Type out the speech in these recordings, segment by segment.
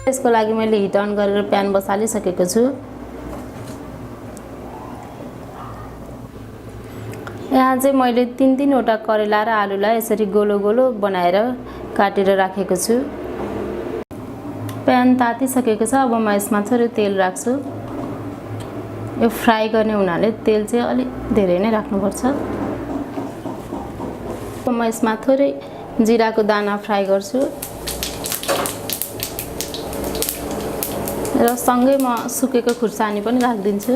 यसको लागि मैले हिट अन गरेर प्यान बसालिसकेको छु। यहाँ चाहिँ मैले 3 वटा करेला र आलुलाई यसरी गोलो गोलो बनाएर काटेर राखेको छु। प्यान तातिसकेको छ। अब म यसमा थोरै तेल राख्छु। यो फ्राई गर्ने हुनाले तेल चाहिँ अलि धेरै नै राख्नुपर्छ। म यसमा थोरै जिराको दाना फ्राई गर्छु र सँगै म सुकेको खुर्सानी पनि राखिदिन्छु।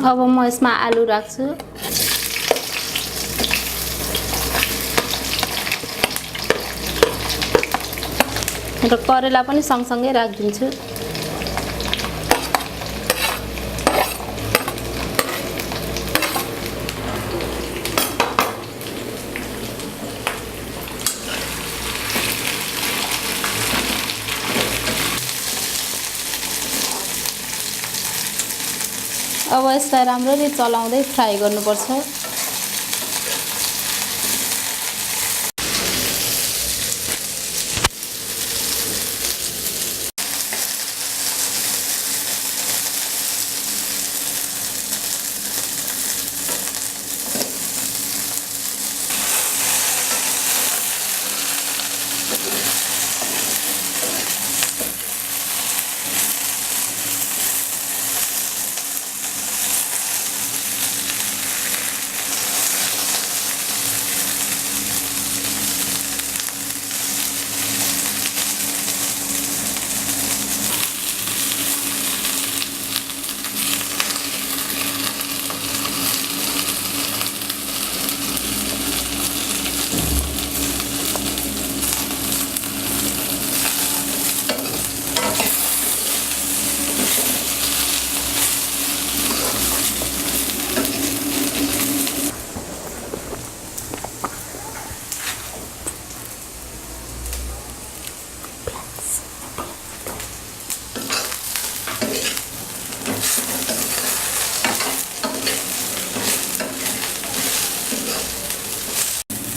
अब म यसमा आलु राख्छु। र करेला पनि सँगसँगै राखिदिन्छु। अब यसलाई राम्ररी चलाउँदै फ्राई गर्नुपर्छ।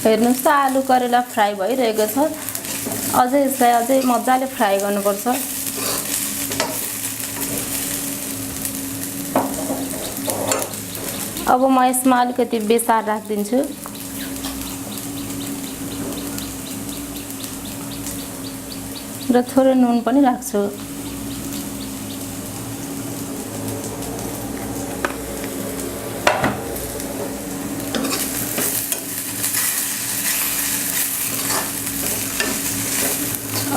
हेर्नुस् त आलु करेला फ्राई भइरहेको छ। अझै यसलाई अझै मजाले फ्राई गर्नुपर्छ। अब म यसमा अलिकति बेसार राखिदिन्छु र थोरै नुन पनि राख्छु।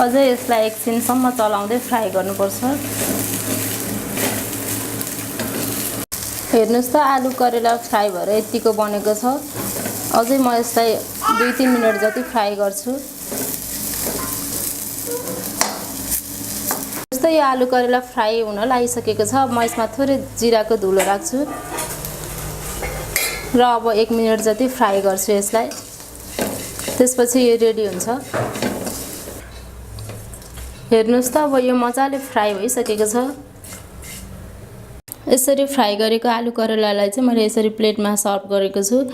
अझै यसलाई एकछिनसम्म चलाउँदै फ्राई गर्नुपर्छ। हेर्नुस् त आलु करेला फ्राई भएर यतिको बनेको छ। अझै म यसलाई 2-3 मिनेट जति फ्राई गर्छु। जस्तै यो आलु करेला फ्राई हुन लागिसकेको छ। म यसमा थोरै जिराको धुलो राख्छु र अब 1 मिनेट जति फ्राई गर्छु यसलाई। त्यसपछि यो रेडी हुन्छ। हेर्नुस् त अब यो मजाले फ्राई भइसकेको छ। यसरी फ्राई गरेको आलु करेलालाई चाहिँ मैले यसरी प्लेटमा सर्भ गरेको छु।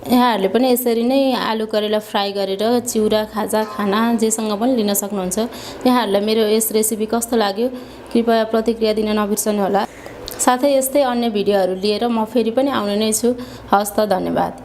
यहाँहरूले पनि यसरी नै आलु करेला फ्राई गरेर चिउरा, खाजा, खाना जेसँग पनि लिन सक्नुहुन्छ। यहाँहरूलाई मेरो यस रेसिपी कस्तो लाग्यो कृपया प्रतिक्रिया दिन नबिर्सनु होला। साथै यस्तै अन्य भिडियोहरू लिएर म फेरि पनि आउने नै छु। हवस् त, धन्यवाद।